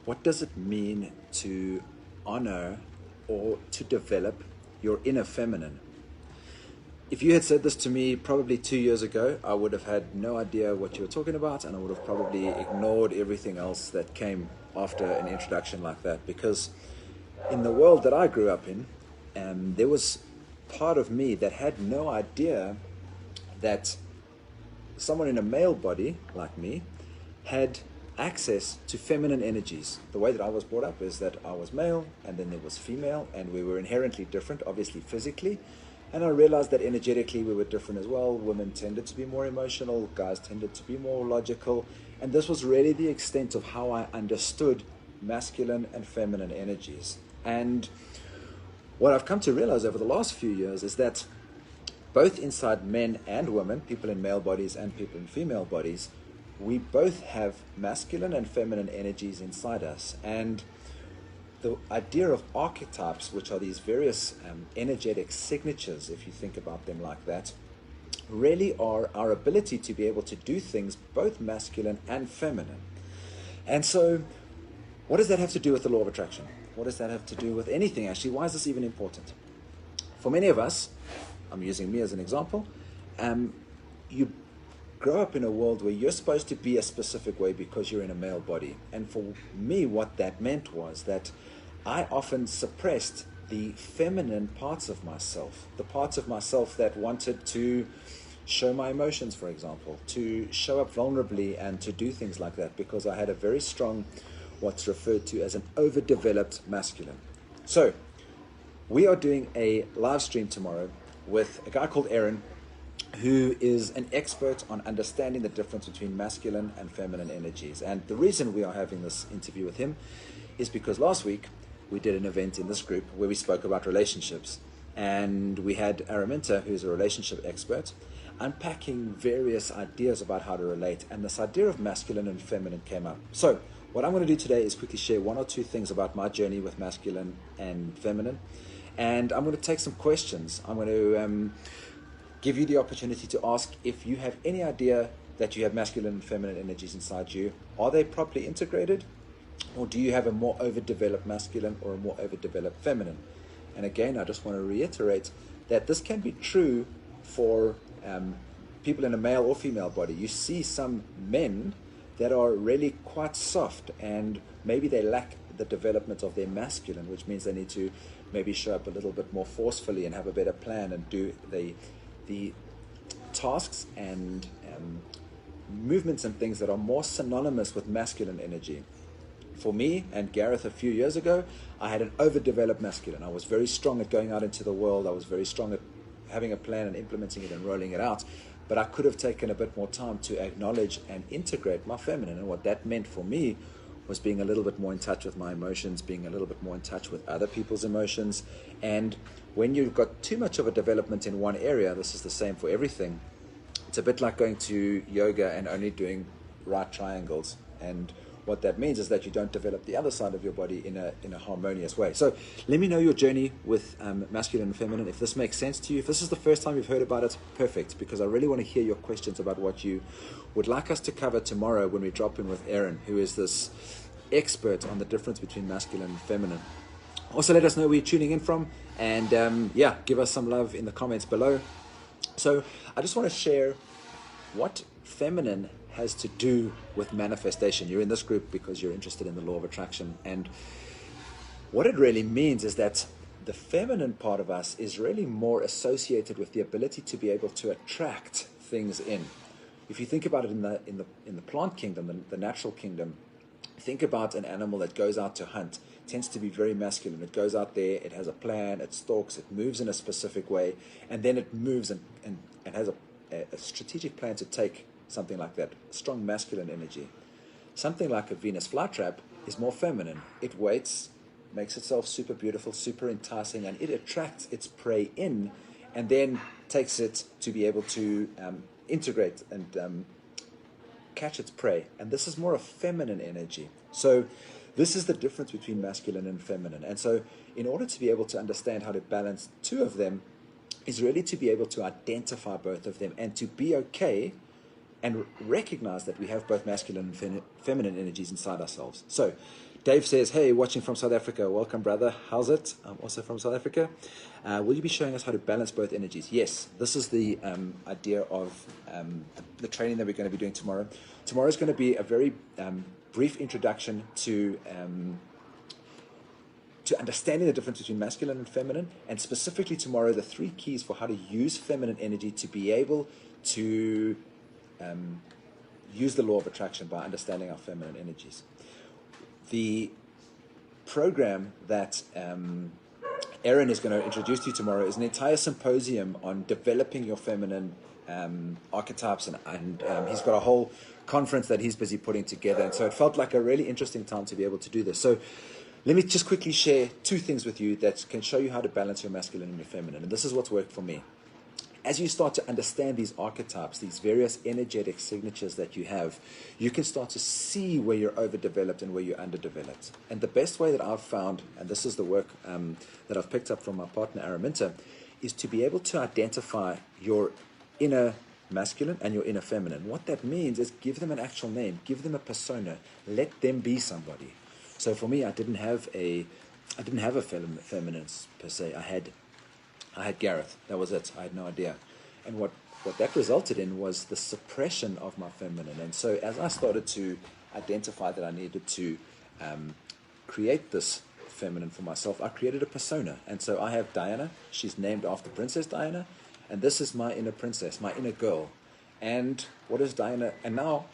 What does it mean to honor or to develop your inner feminine? If you had said this to me probably 2 years ago, I would have had no idea what you were talking about, and I would have probably ignored everything else that came after an introduction like that. Because in the world that I grew up in, there was part of me that had no idea that someone in a male body like me had access to feminine energies. The way that I was brought up is that I was male and then there was female, and we were inherently different, obviously physically. And I realized that energetically we were different as well. Women tended to be more emotional, guys tended to be more logical. And this was really the extent of how I understood masculine and feminine energies. And what I've come to realize over the last few years is that both inside men and women, people in male bodies and people in female bodies, we both have masculine and feminine energies inside us. And the idea of archetypes, which are these various energetic signatures, if you think about them like that, really are our ability to be able to do things both masculine and feminine. And so what does that have to do with the law of attraction? What does that have to do with anything, actually? Why is this even important? For many of us, I'm using me as an example, you grow up in a world where you're supposed to be a specific way because you're in a male body. And for me, what that meant was that I often suppressed the feminine parts of myself, the parts of myself that wanted to show my emotions, for example, to show up vulnerably and to do things like that, because I had a very strong, what's referred to as an overdeveloped masculine. So we are doing a live stream tomorrow with a guy called Aaron, who is an expert on understanding the difference between masculine and feminine energies. And the reason we are having this interview with him is because last week we did an event in this group where we spoke about relationships. And we had Araminta, who's a relationship expert, unpacking various ideas about how to relate. And this idea of masculine and feminine came up. So what I'm going to do today is quickly share one or two things about my journey with masculine and feminine. And I'm going to take some questions. I'm going to give you the opportunity to ask if you have any idea that you have masculine and feminine energies inside you. Are they properly integrated? Or do you have a more overdeveloped masculine or a more overdeveloped feminine? And again, I just want to reiterate that this can be true for people in a male or female body. You see some men that are really quite soft, and maybe they lack the development of their masculine, which means they need to maybe show up a little bit more forcefully and have a better plan and do the tasks and movements and things that are more synonymous with masculine energy. For me and Gareth a few years ago, I had an overdeveloped masculine. I was very strong at going out into the world. I was very strong at having a plan and implementing it and rolling it out. But I could have taken a bit more time to acknowledge and integrate my feminine. And what that meant for me was being a little bit more in touch with my emotions, being a little bit more in touch with other people's emotions. And when you've got too much of a development in one area, this is the same for everything. It's a bit like going to yoga and only doing right triangles. And what that means is that you don't develop the other side of your body in a harmonious way. So let me know your journey with masculine and feminine. If this makes sense to you, if this is the first time you've heard about it, perfect, because I really want to hear your questions about what you would like us to cover tomorrow when we drop in with Aaron, who is this expert on the difference between masculine and feminine. Also, let us know where you're tuning in from, and give us some love in the comments below. So I just want to share what feminine has to do with manifestation. You're in this group because you're interested in the law of attraction, and what it really means is that the feminine part of us is really more associated with the ability to be able to attract things in. If you think about it in the plant kingdom, the natural kingdom, think about an animal that goes out to hunt. It tends to be very masculine. It goes out there, it has a plan, it stalks, it moves in a specific way, and then it moves and has a strategic plan to take something like that, strong masculine energy. Something like a Venus flytrap is more feminine. It waits, makes itself super beautiful, super enticing, and it attracts its prey in, and then takes it to be able to integrate and catch its prey. And this is more a feminine energy. So this is the difference between masculine and feminine. And so in order to be able to understand how to balance two of them is really to be able to identify both of them and to be okay and recognize that we have both masculine and feminine energies inside ourselves. So Dave says, hey, watching from South Africa. Welcome, brother. How's it? I'm also from South Africa. Will you be showing us how to balance both energies? Yes, this is the idea of the training that we're going to be doing tomorrow. Tomorrow is going to be a very brief introduction to understanding the difference between masculine and feminine, and specifically tomorrow, the 3 keys for how to use feminine energy to be able to use the law of attraction by understanding our feminine energies. The program that Erin is going to introduce to you tomorrow is an entire symposium on developing your feminine archetypes, and he's got a whole conference that he's busy putting together, and so it felt like a really interesting time to be able to do this. So let me just quickly share 2 things with you that can show you how to balance your masculine and your feminine, and this is what's worked for me. As you start to understand these archetypes, these various energetic signatures that you have, you can start to see where you're overdeveloped and where you're underdeveloped. And the best way that I've found, and this is the work that I've picked up from my partner Araminta, is to be able to identify your inner masculine and your inner feminine. What that means is give them an actual name, give them a persona, let them be somebody. So for me, I didn't have a feminine per se. I had Gareth. That was it. I had no idea. And what that resulted in was the suppression of my feminine. And so as I started to identify that I needed to create this feminine for myself, I created a persona. And so I have Diana. She's named after Princess Diana. And this is my inner princess, my inner girl. And what is Diana? And now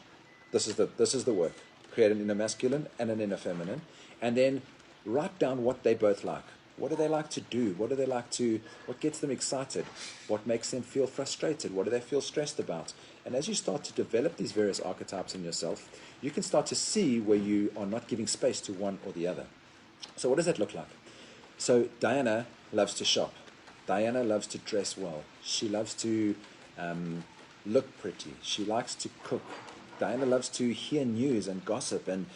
this is the work. Create an inner masculine and an inner feminine. And then write down what they both like. What do they like to do? What gets them excited? What makes them feel frustrated? What do they feel stressed about? And as you start to develop these various archetypes in yourself, you can start to see where you are not giving space to one or the other. So what does that look like? So Diana loves to shop. Diana loves to dress well. She loves to look pretty. She likes to cook. Diana loves to hear news and gossip and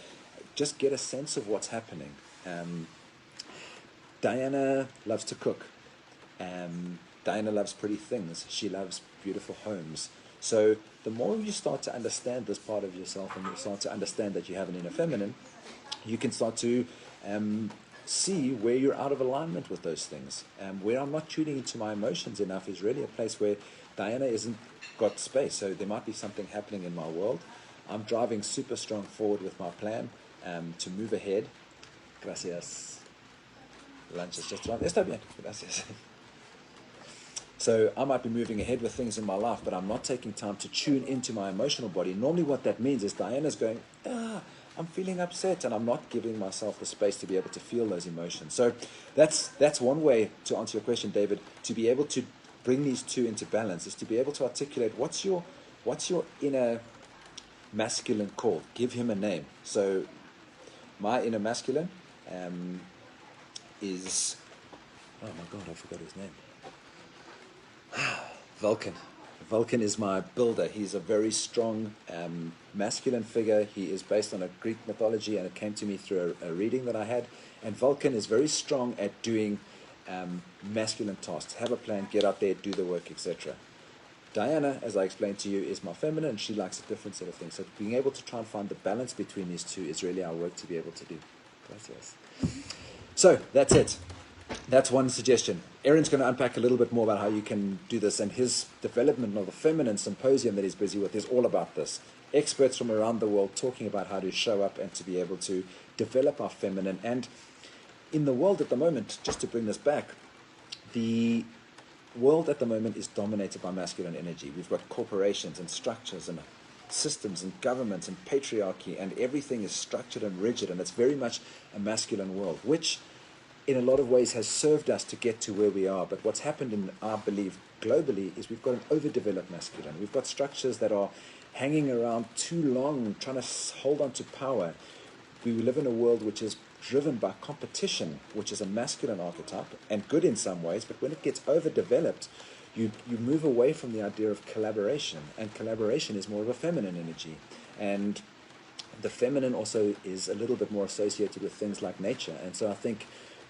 just get a sense of what's happening. Diana loves to cook. Diana loves pretty things. She loves beautiful homes. So the more you start to understand this part of yourself and you start to understand that you have an inner feminine, you can start to see where you're out of alignment with those things. Where I'm not tuning into my emotions enough is really a place where Diana isn't got space. So there might be something happening in my world. I'm driving super strong forward with my plan to move ahead. Gracias. Lunch is just around. Está bien. Gracias. So I might be moving ahead with things in my life, but I'm not taking time to tune into my emotional body. Normally what that means is Diana's going, I'm feeling upset, and I'm not giving myself the space to be able to feel those emotions. So that's one way to answer your question, David, to be able to bring these 2 into balance, is to be able to articulate what's your inner masculine called. Give him a name. So my inner masculine is, oh my God, I forgot his name. Vulcan. Vulcan is my builder. He's a very strong masculine figure. He is based on a Greek mythology, and it came to me through a reading that I had. And Vulcan is very strong at doing masculine tasks. Have a plan, get out there, do the work, etc. Diana, as I explained to you, is my feminine, and she likes a different set of things. So being able to try and find the balance between these 2 is really our work to be able to do. Gracias. So that's it. That's one suggestion. Aaron's going to unpack a little bit more about how you can do this, and his development of the feminine symposium that he's busy with is all about this. Experts from around the world talking about how to show up and to be able to develop our feminine. And in the world at the moment, just to bring this back, the world at the moment is dominated by masculine energy. We've got corporations and structures and systems and governments and patriarchy, and everything is structured and rigid, and it's very much a masculine world, which in a lot of ways has served us to get to where we are. But what's happened, in our belief globally, is we've got an overdeveloped masculine. We've got structures that are hanging around too long, trying to hold on to power. We live in a world which is driven by competition, which is a masculine archetype, and good in some ways, but when it gets overdeveloped, you move away from the idea of collaboration, and collaboration is more of a feminine energy. And the feminine also is a little bit more associated with things like nature. And so I think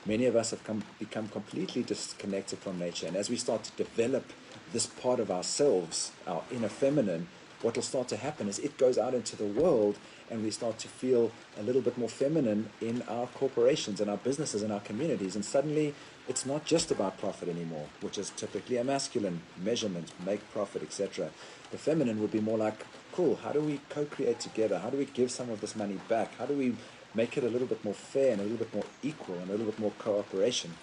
many of us have become completely disconnected from nature. And as we start to develop this part of ourselves, our inner feminine, what will start to happen is it goes out into the world, and we start to feel a little bit more feminine in our corporations and our businesses and our communities. And suddenly it's not just about profit anymore, which is typically a masculine measurement, make profit, etc. The feminine would be more like, cool, how do we co-create together? How do we give some of this money back? How do we make it a little bit more fair and a little bit more equal and a little bit more cooperation?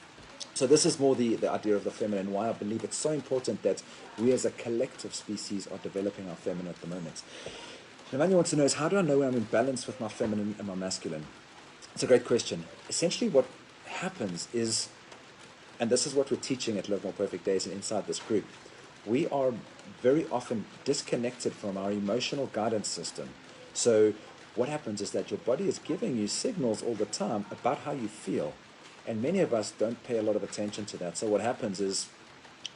So this is more the idea of the feminine, why I believe it's so important that we as a collective species are developing our feminine at the moment. Nemanja wants to know is, how do I know when I'm in balance with my feminine and my masculine? It's a great question. Essentially what happens is, and this is what we're teaching at Live More Perfect Days and inside this group, we are very often disconnected from our emotional guidance system. So what happens is that your body is giving you signals all the time about how you feel. And many of us don't pay a lot of attention to that. So what happens is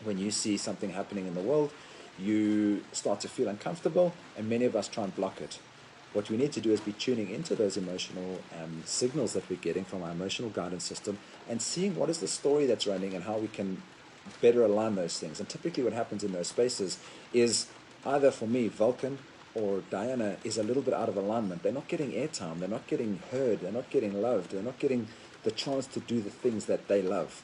when you see something happening in the world, you start to feel uncomfortable, and many of us try and block it. What we need to do is be tuning into those emotional signals that we're getting from our emotional guidance system and seeing what is the story that's running and how we can better align those things. And typically what happens in those spaces is either for me, Vulcan or Diana is a little bit out of alignment. They're not getting airtime, they're not getting heard, they're not getting loved, they're not getting the chance to do the things that they love.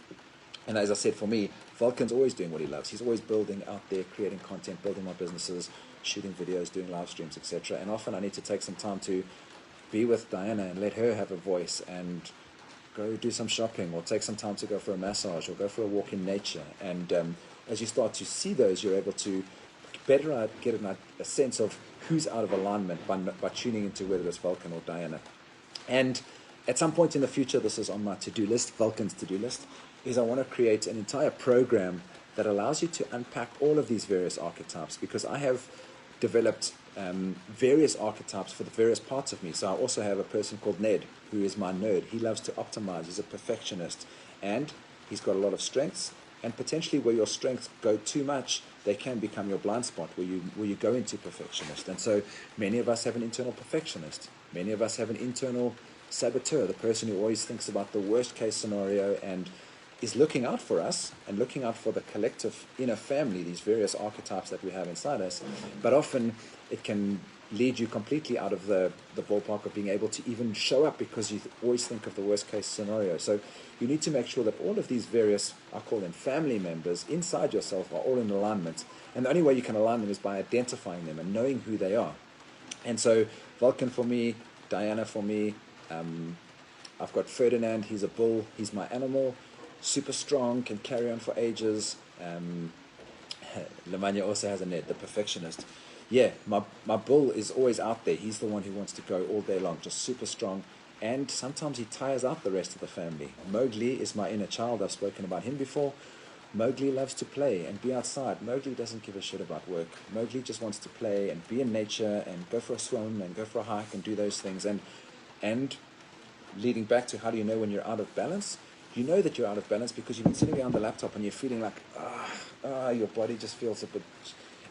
And as I said, for me, Vulcan's always doing what he loves. He's always building out there, creating content, building my businesses, shooting videos, doing live streams, etc. And often I need to take some time to be with Diana and let her have a voice and go do some shopping, or take some time to go for a massage, or go for a walk in nature. And as you start to see those, you're able to better get a sense of who's out of alignment by tuning into whether it's Vulcan or Diana. And at some point in the future, this is on my to-do list, Vulcan's to-do list, is I want to create an entire program that allows you to unpack all of these various archetypes, because I have developed various archetypes for the various parts of me. So I also have a person called Ned, who is my nerd. He loves to optimize. He's a perfectionist, and he's got a lot of strengths. And potentially where your strengths go too much, they can become your blind spot, where you go into perfectionist. And so many of us have an internal perfectionist. Many of us have an internal saboteur, the person who always thinks about the worst case scenario and is looking out for us and looking out for the collective inner family, these various archetypes that we have inside us. But often it can lead you completely out of the ballpark of being able to even show up, because you always think of the worst case scenario. So you need to make sure that all of these various, I call them family members, inside yourself are all in alignment. And the only way you can align them is by identifying them and knowing who they are. And so Vulcan for me, Diana for me, I've got Ferdinand, he's a bull, he's my animal, super strong, can carry on for ages. Nemanja also has a Ned, the perfectionist. Yeah, my bull is always out there. He's the one who wants to go all day long, just super strong. And sometimes he tires out the rest of the family. Mowgli is my inner child. I've spoken about him before. Mowgli loves to play and be outside. Mowgli doesn't give a shit about work. Mowgli just wants to play and be in nature and go for a swim and go for a hike and do those things. And leading back to how do you know when you're out of balance? You know that you're out of balance because you've been sitting there on the laptop and you're feeling like, your body just feels a bit...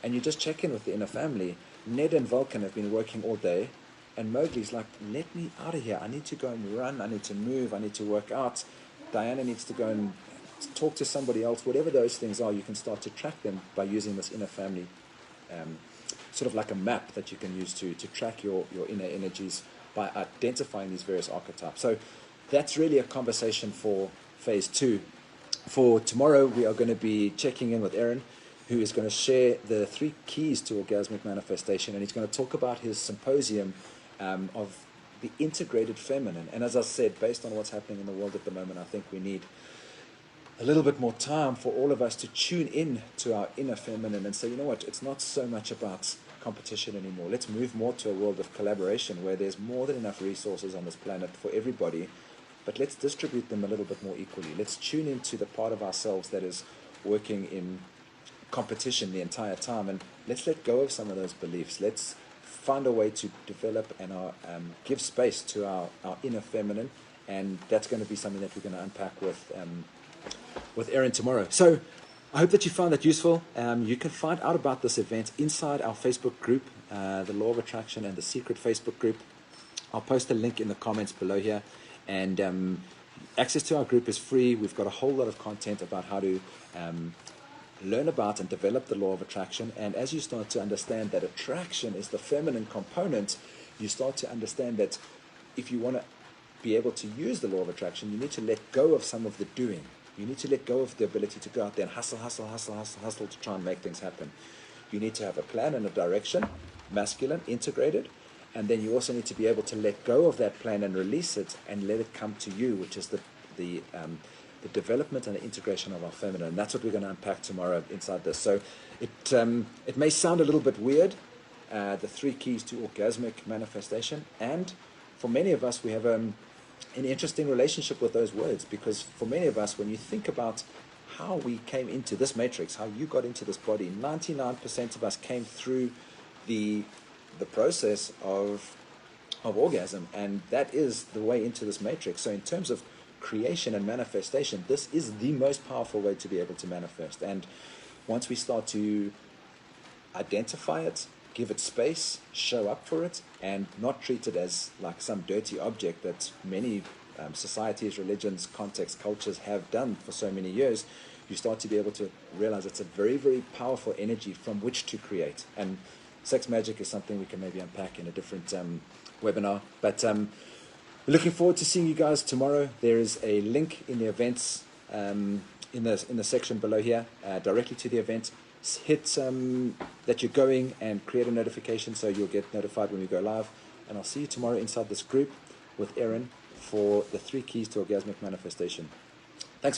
And you just check in with the inner family. Ned and Vulcan have been working all day, and Mowgli's like, let me out of here. I need to go and run. I need to move. I need to work out. Diana needs to go and talk to somebody else. Whatever those things are, you can start to track them by using this inner family, sort of like a map that you can use to track your inner energies by identifying these various archetypes. So that's really a conversation for phase 2. For tomorrow, we are going to be checking in with Aaron, who is going to share the 3 keys to orgasmic manifestation, and he's going to talk about his symposium of the integrated feminine. And as I said, based on what's happening in the world at the moment, I think we need a little bit more time for all of us to tune in to our inner feminine and say, you know what, it's not so much about competition anymore. Let's move more to a world of collaboration where there's more than enough resources on this planet for everybody, but let's distribute them a little bit more equally. Let's tune into the part of ourselves that is working in competition the entire time, and let's let go of some of those beliefs. Let's find a way to develop and give space to our inner feminine, and that's going to be something that we're going to unpack with Aaron tomorrow. So I hope that you found that useful. You can find out about this event inside our Facebook group, the Law of Attraction and the Secret Facebook group. I'll post a link in the comments below here, and access to our group is free. We've got a whole lot of content about how to learn about and develop the law of attraction. And as you start to understand that attraction is the feminine component, you start to understand that if you want to be able to use the law of attraction, you need to let go of some of the doing. You need to let go of the ability to go out there and hustle to try and make things happen. You need to have a plan and a direction, masculine, integrated, and then you also need to be able to let go of that plan and release it and let it come to you, which is the development and the integration of our feminine. And that's what we're going to unpack tomorrow inside this. So it may sound a little bit weird, the 3 keys to orgasmic manifestation, and for many of us, we have an interesting relationship with those words, because for many of us, when you think about how we came into this matrix, how you got into this body, 99% of us came through the process of orgasm, and that is the way into this matrix. So in terms of creation and manifestation, this is the most powerful way to be able to manifest. And once we start to identify it, give it space, show up for it, and not treat it as like some dirty object that many societies, religions, contexts, cultures have done for so many years, you start to be able to realize it's a very, very powerful energy from which to create. And sex magic is something we can maybe unpack in a different webinar. But looking forward to seeing you guys tomorrow. There is a link in the events in the section below here, directly to the event. Hit that you're going and create a notification so you'll get notified when we go live. And I'll see you tomorrow inside this group with Erin for the 3 keys to orgasmic manifestation. Thanks for